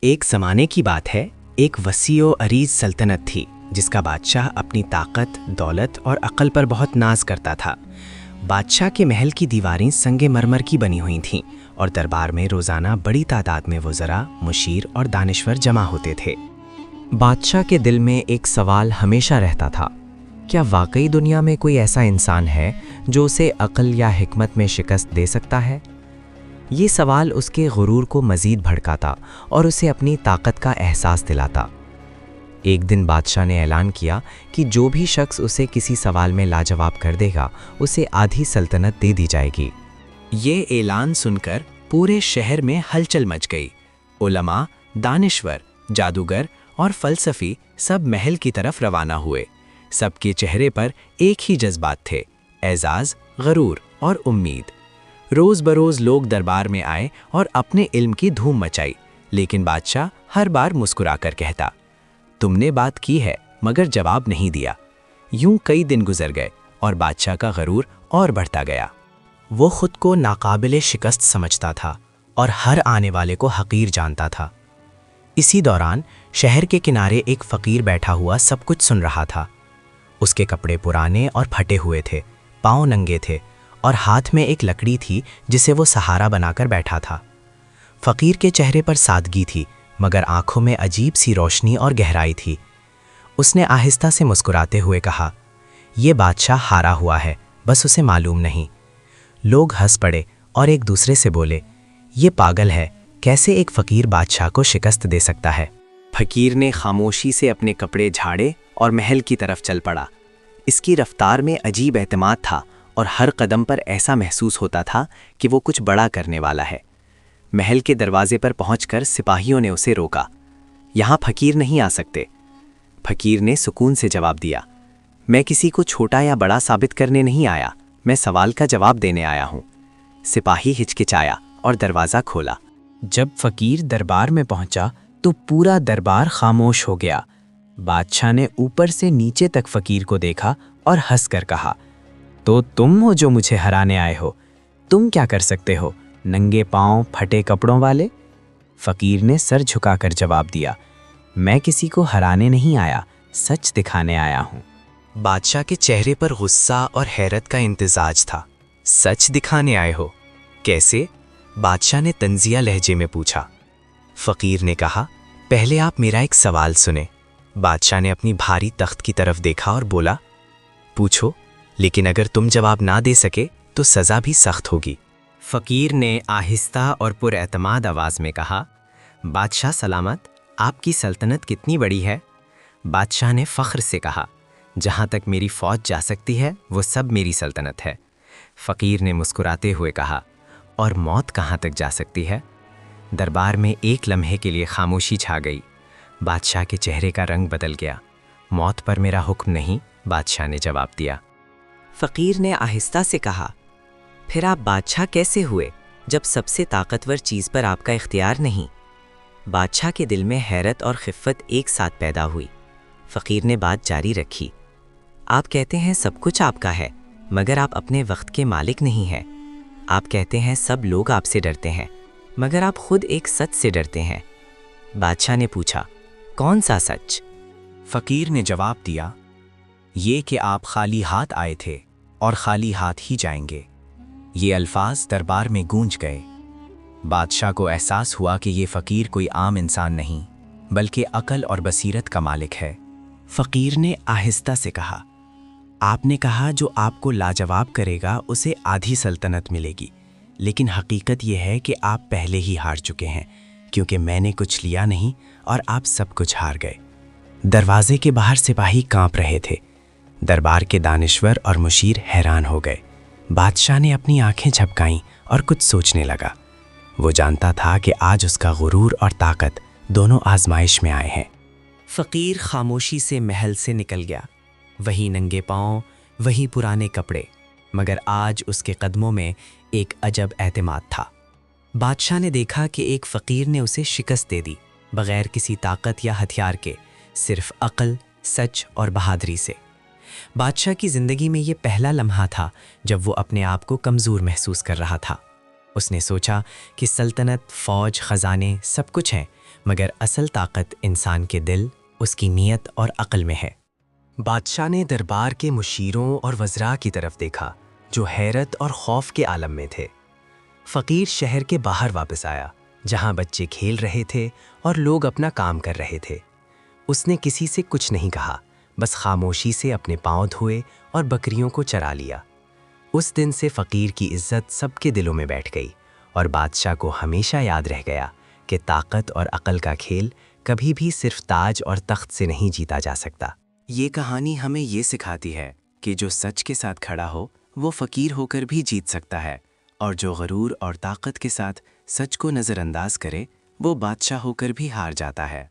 ایک زمانے کی بات ہے، ایک وسیع و عریض سلطنت تھی جس کا بادشاہ اپنی طاقت، دولت اور عقل پر بہت ناز کرتا تھا۔ بادشاہ کے محل کی دیواریں سنگ مرمر کی بنی ہوئی تھیں اور دربار میں روزانہ بڑی تعداد میں وزراء، مشیر اور دانشور جمع ہوتے تھے۔ بادشاہ کے دل میں ایک سوال ہمیشہ رہتا تھا، کیا واقعی دنیا میں کوئی ایسا انسان ہے جو اسے عقل یا حکمت میں شکست دے سکتا ہے؟ یہ سوال اس کے غرور کو مزید بھڑکاتا اور اسے اپنی طاقت کا احساس دلاتا۔ ایک دن بادشاہ نے اعلان کیا کہ جو بھی شخص اسے کسی سوال میں لاجواب کر دے گا، اسے آدھی سلطنت دے دی جائے گی۔ یہ اعلان سن کر پورے شہر میں ہلچل مچ گئی۔ علماء، دانشور، جادوگر اور فلسفی سب محل کی طرف روانہ ہوئے۔ سب کے چہرے پر ایک ہی جذبات تھے: اعزاز، غرور اور امید۔ روز بروز لوگ دربار میں آئے اور اپنے علم کی دھوم مچائی، لیکن بادشاہ ہر بار مسکرا کر کہتا، تم نے بات کی ہے مگر جواب نہیں دیا۔ یوں کئی دن گزر گئے اور بادشاہ کا غرور اور بڑھتا گیا۔ وہ خود کو ناقابل شکست سمجھتا تھا اور ہر آنے والے کو حقیر جانتا تھا۔ اسی دوران شہر کے کنارے ایک فقیر بیٹھا ہوا سب کچھ سن رہا تھا۔ اس کے کپڑے پرانے اور پھٹے ہوئے تھے، پاؤں ننگے تھے اور ہاتھ میں ایک لکڑی تھی جسے وہ سہارا بنا کر بیٹھا تھا۔ فقیر کے چہرے پر سادگی تھی مگر آنکھوں میں عجیب سی روشنی اور گہرائی تھی۔ اس نے آہستہ سے مسکراتے ہوئے کہا، یہ بادشاہ ہارا ہوا ہے، بس اسے معلوم نہیں۔ لوگ ہنس پڑے اور ایک دوسرے سے بولے، یہ پاگل ہے، کیسے ایک فقیر بادشاہ کو شکست دے سکتا ہے؟ فقیر نے خاموشی سے اپنے کپڑے جھاڑے اور محل کی طرف چل پڑا۔ اس کی رفتار میں عجیب اعتماد تھا اور ہر قدم پر ایسا محسوس ہوتا تھا کہ وہ کچھ بڑا کرنے والا ہے۔ محل کے دروازے پر پہنچ کر سپاہیوں نے اسے روکا۔ یہاں فقیر نہیں آ سکتے۔ فقیر نے سکون سے جواب دیا، میں کسی کو چھوٹا یا بڑا ثابت کرنے نہیں آیا، میں سوال کا جواب دینے آیا ہوں۔ سپاہی ہچکچایا اور دروازہ کھولا۔ جب فقیر دربار میں پہنچا تو پورا دربار خاموش ہو گیا۔ بادشاہ نے اوپر سے نیچے تک فقیر کو دیکھا اور ہنس کر کہا، تو تم ہو جو مجھے ہرانے آئے ہو؟ تم کیا کر سکتے ہو، ننگے پاؤں، پھٹے کپڑوں والے؟ فقیر نے سر جھکا کر جواب دیا، میں کسی کو ہرانے نہیں آیا، سچ دکھانے آیا ہوں۔ بادشاہ کے چہرے پر غصہ اور حیرت کا امتزاج تھا۔ سچ دکھانے آئے ہو؟ کیسے؟ بادشاہ نے طنزیہ لہجے میں پوچھا۔ فقیر نے کہا، پہلے آپ میرا ایک سوال سنیں۔ بادشاہ نے اپنی بھاری تخت کی طرف دیکھا اور بولا، پوچھو، لیکن اگر تم جواب نہ دے سکے تو سزا بھی سخت ہوگی۔ فقیر نے آہستہ اور پر اعتماد آواز میں کہا، بادشاہ سلامت، آپ کی سلطنت کتنی بڑی ہے؟ بادشاہ نے فخر سے کہا، جہاں تک میری فوج جا سکتی ہے وہ سب میری سلطنت ہے۔ فقیر نے مسکراتے ہوئے کہا، اور موت کہاں تک جا سکتی ہے؟ دربار میں ایک لمحے کے لیے خاموشی چھا گئی۔ بادشاہ کے چہرے کا رنگ بدل گیا۔ موت پر میرا حکم نہیں، بادشاہ نے جواب دیا۔ فقیر نے آہستہ سے کہا، پھر آپ بادشاہ کیسے ہوئے جب سب سے طاقتور چیز پر آپ کا اختیار نہیں؟ بادشاہ کے دل میں حیرت اور خفت ایک ساتھ پیدا ہوئی۔ فقیر نے بات جاری رکھی، آپ کہتے ہیں سب کچھ آپ کا ہے، مگر آپ اپنے وقت کے مالک نہیں ہیں۔ آپ کہتے ہیں سب لوگ آپ سے ڈرتے ہیں، مگر آپ خود ایک سچ سے ڈرتے ہیں۔ بادشاہ نے پوچھا، کون سا سچ؟ فقیر نے جواب دیا، یہ کہ آپ خالی ہاتھ آئے تھے اور خالی ہاتھ ہی جائیں گے۔ یہ الفاظ دربار میں گونج گئے۔ بادشاہ کو احساس ہوا کہ یہ فقیر کوئی عام انسان نہیں بلکہ عقل اور بصیرت کا مالک ہے۔ فقیر نے آہستہ سے کہا، آپ نے کہا جو آپ کو لاجواب کرے گا اسے آدھی سلطنت ملے گی، لیکن حقیقت یہ ہے کہ آپ پہلے ہی ہار چکے ہیں، کیونکہ میں نے کچھ لیا نہیں اور آپ سب کچھ ہار گئے۔ دروازے کے باہر سپاہی کانپ رہے تھے۔ دربار کے دانشور اور مشیر حیران ہو گئے۔ بادشاہ نے اپنی آنکھیں جھپکائیں اور کچھ سوچنے لگا۔ وہ جانتا تھا کہ آج اس کا غرور اور طاقت دونوں آزمائش میں آئے ہیں۔ فقیر خاموشی سے محل سے نکل گیا، وہی ننگے پاؤں، وہی پرانے کپڑے، مگر آج اس کے قدموں میں ایک عجب اعتماد تھا۔ بادشاہ نے دیکھا کہ ایک فقیر نے اسے شکست دے دی، بغیر کسی طاقت یا ہتھیار کے، صرف عقل، سچ اور بہادری سے۔ بادشاہ کی زندگی میں یہ پہلا لمحہ تھا جب وہ اپنے آپ کو کمزور محسوس کر رہا تھا۔ اس نے سوچا کہ سلطنت، فوج، خزانے سب کچھ ہیں، مگر اصل طاقت انسان کے دل، اس کی نیت اور عقل میں ہے۔ بادشاہ نے دربار کے مشیروں اور وزراء کی طرف دیکھا جو حیرت اور خوف کے عالم میں تھے۔ فقیر شہر کے باہر واپس آیا، جہاں بچے کھیل رہے تھے اور لوگ اپنا کام کر رہے تھے۔ اس نے کسی سے کچھ نہیں کہا، بس خاموشی سے اپنے پاؤں دھوئے اور بکریوں کو چرا لیا۔ اس دن سے فقیر کی عزت سب کے دلوں میں بیٹھ گئی، اور بادشاہ کو ہمیشہ یاد رہ گیا کہ طاقت اور عقل کا کھیل کبھی بھی صرف تاج اور تخت سے نہیں جیتا جا سکتا۔ یہ کہانی ہمیں یہ سکھاتی ہے کہ جو سچ کے ساتھ کھڑا ہو وہ فقیر ہو کر بھی جیت سکتا ہے، اور جو غرور اور طاقت کے ساتھ سچ کو نظر انداز کرے وہ بادشاہ ہو کر بھی ہار جاتا ہے۔